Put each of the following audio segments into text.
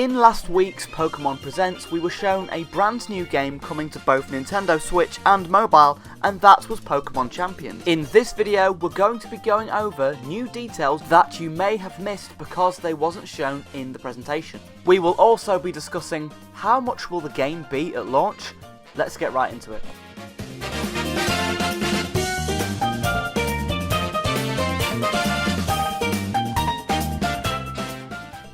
In last week's Pokemon Presents, we were shown a brand new game coming to both Nintendo Switch and mobile, and that was Pokemon Champions. In this video, we're going to be going over new details that you may have missed because they wasn't shown in the presentation. We will also be discussing how much will the game be at launch. Let's get right into it.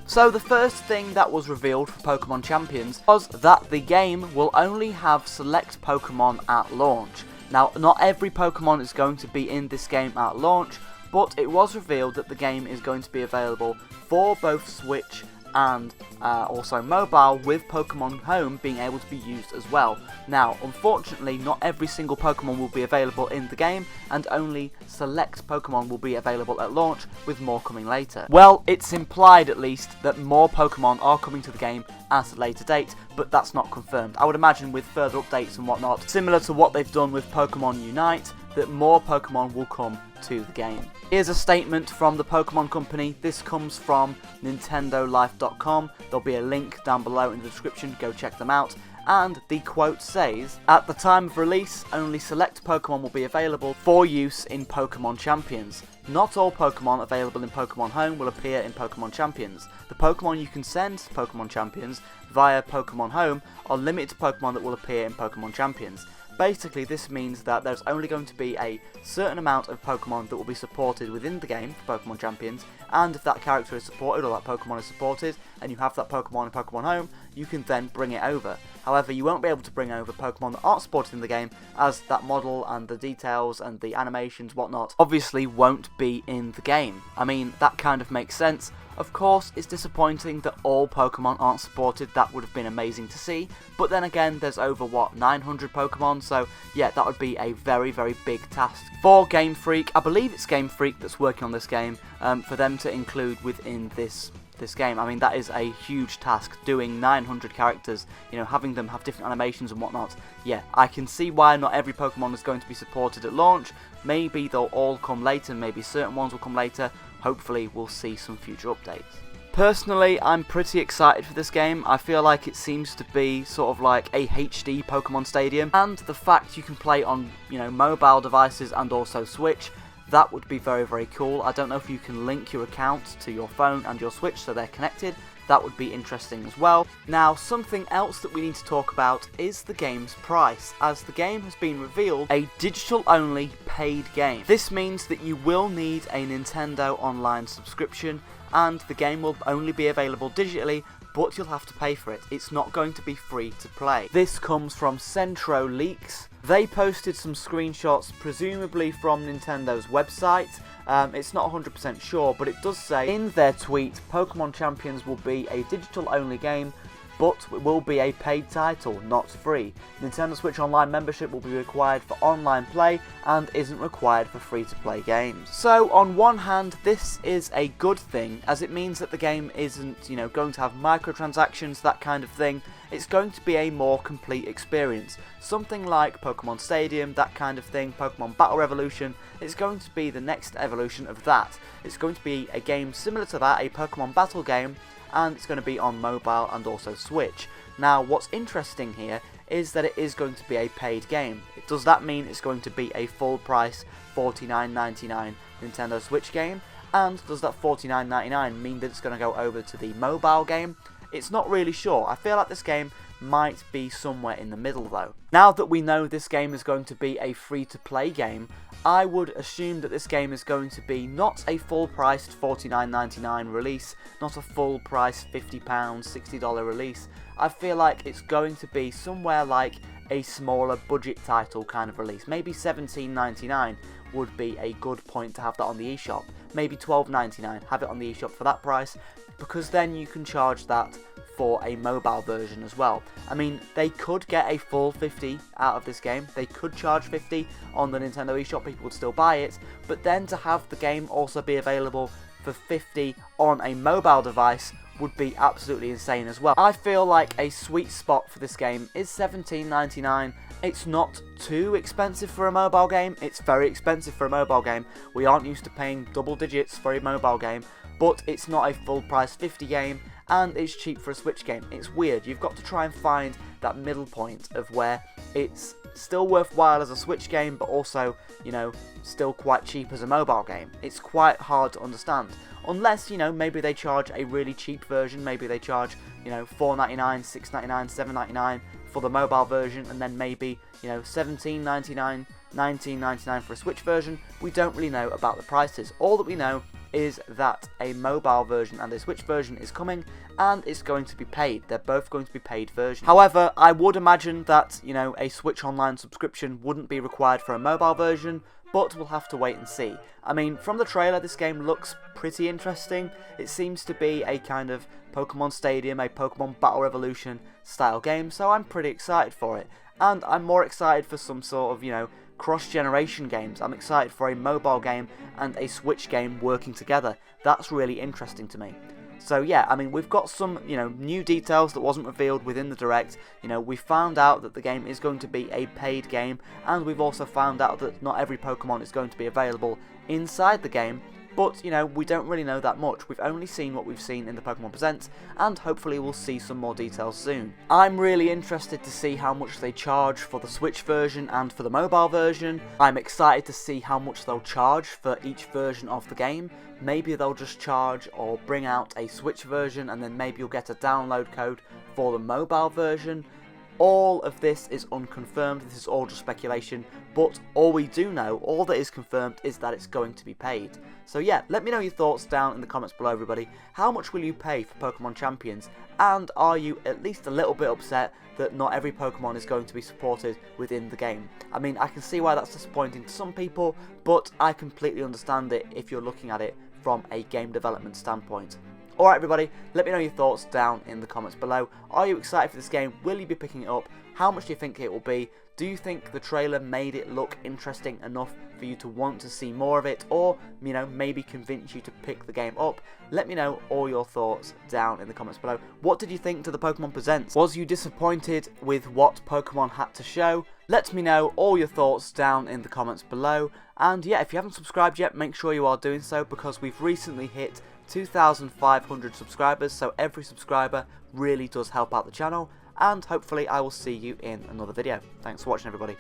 So the first thing that was revealed for Pokemon Champions was that the game will only have select Pokemon at launch. Now, not every Pokemon is going to be in this game at launch, but it was revealed that the game is going to be available for both Switch and also mobile, with Pokemon Home being able to be used as well. Now, unfortunately, not every single Pokemon will be available in the game, and only select Pokemon will be available at launch, with more coming later. Well, it's implied at least that more Pokemon are coming to the game at a later date, but that's not confirmed. I would imagine with further updates and whatnot, similar to what they've done with Pokemon Unite, that more Pokemon will come to the game. Here's a statement from the Pokemon Company. This comes from NintendoLife.com. There'll be a link down below in the description, go check them out. And the quote says, "At the time of release, only select Pokemon will be available for use in Pokemon Champions. Not all Pokemon available in Pokemon Home will appear in Pokemon Champions. The Pokemon you can send to Pokemon Champions via Pokemon Home are limited to Pokemon that will appear in Pokemon Champions." Basically, this means that there's only going to be a certain amount of Pokemon that will be supported within the game for Pokemon Champions, and if that character is supported or that Pokemon is supported, and you have that Pokemon in Pokemon Home, you can then bring it over. However, you won't be able to bring over Pokemon that aren't supported in the game, as that model and the details and the animations, whatnot, obviously won't be in the game. I mean, that kind of makes sense. Of course, it's disappointing that all Pokemon aren't supported. That would have been amazing to see, but then again, there's over, 900 Pokemon, so yeah, that would be a very, very big task for Game Freak. I believe it's Game Freak that's working on this game, for them to include within this game. I mean, that is a huge task, doing 900 characters, having them have different animations and whatnot. Yeah, I can see why not every Pokemon is going to be supported at launch. Maybe they'll all come later, maybe certain ones will come later. Hopefully we'll see some future updates. Personally, I'm pretty excited for this game. I feel like it seems to be sort of like a HD Pokemon Stadium, and the fact you can play on, mobile devices and also Switch, that would be very, very cool. I don't know if you can link your account to your phone and your Switch so they're connected. That would be interesting as well. Now, something else that we need to talk about is the game's price, as the game has been revealed a digital-only paid game. This means that you will need a Nintendo Online subscription, and the game will only be available digitally, but you'll have to pay for it. It's not going to be free to play. This comes from Centro Leaks. They posted some screenshots, presumably from Nintendo's website. It's not 100% sure, but it does say in their tweet, Pokemon Champions will be a digital-only game, but it will be a paid title, not free. Nintendo Switch Online membership will be required for online play and isn't required for free-to-play games. So, on one hand, this is a good thing, as it means that the game isn't, going to have microtransactions, that kind of thing. It's going to be a more complete experience. Something like Pokemon Stadium, that kind of thing, Pokemon Battle Revolution, it's going to be the next evolution of that. It's going to be a game similar to that, a Pokemon Battle game, and it's going to be on mobile and also Switch. Now, what's interesting here is that it is going to be a paid game. Does that mean it's going to be a full price $49.99 Nintendo Switch game? And does that $49.99 mean that it's going to go over to the mobile game? It's not really sure. I feel like this game might be somewhere in the middle though. Now that we know this game is going to be a free-to-play game, I would assume that this game is going to be not a full-priced $49.99 release, not a full-price £50, $60 release. I feel like it's going to be somewhere like a smaller budget title kind of release. Maybe $17.99 would be a good point to have that on the eShop. Maybe $12.99, have it on the eShop for that price, because then you can charge that for a mobile version as well. I mean, they could get a full 50 out of this game. They could charge 50 on the Nintendo eShop, people would still buy it, but then to have the game also be available for 50 on a mobile device would be absolutely insane as well. I feel like a sweet spot for this game is $17.99. It's not too expensive for a mobile game. It's very expensive for a mobile game. We aren't used to paying double digits for a mobile game, but it's not a full price 50 game, and it's cheap for a Switch game. It's weird. You've got to try and find that middle point of where it's still worthwhile as a Switch game, but also, you know, still quite cheap as a mobile game. It's quite hard to understand. Unless, you know, maybe they charge a really cheap version, maybe they charge, you know, $4.99, $6.99, $7.99 for the mobile version, and then maybe, you know, $17.99, $19.99 for a Switch version. We don't really know about the prices. All that we know is that a mobile version and a Switch version is coming, and it's going to be paid. They're both going to be paid versions. However, I would imagine that, you know, a Switch Online subscription wouldn't be required for a mobile version, but we'll have to wait and see. I mean, from the trailer, this game looks pretty interesting. It seems to be a kind of Pokemon Stadium, a Pokemon Battle Revolution style game, so I'm pretty excited for it. And I'm more excited for some sort of, you know, cross-generation games. I'm excited for a mobile game and a Switch game working together. That's really interesting to me. So yeah, I mean, we've got some, you know, new details that wasn't revealed within the Direct. You know, we found out that the game is going to be a paid game, and we've also found out that not every Pokemon is going to be available inside the game. But, you know, we don't really know that much. We've only seen what we've seen in the Pokemon Presents, and hopefully we'll see some more details soon. I'm really interested to see how much they charge for the Switch version and for the mobile version. I'm excited to see how much they'll charge for each version of the game. Maybe they'll just charge or bring out a Switch version, and then maybe you'll get a download code for the mobile version. All of this is unconfirmed, this is all just speculation, but all we do know, all that is confirmed, is that it's going to be paid. So yeah, let me know your thoughts down in the comments below, everybody. How much will you pay for Pokemon Champions? And are you at least a little bit upset that not every Pokemon is going to be supported within the game? I mean, I can see why that's disappointing to some people, but I completely understand it if you're looking at it from a game development standpoint. Alright everybody, let me know your thoughts down in the comments below. Are you excited for this game? Will you be picking it up? How much do you think it will be? Do you think the trailer made it look interesting enough for you to want to see more of it? Or, you know, maybe convince you to pick the game up? Let me know all your thoughts down in the comments below. What did you think to the Pokemon Presents? Was you disappointed with what Pokemon had to show? Let me know all your thoughts down in the comments below. And yeah, if you haven't subscribed yet, make sure you are doing so, because we've recently hit 2,500 subscribers, so every subscriber really does help out the channel, and hopefully I will see you in another video. Thanks for watching, everybody.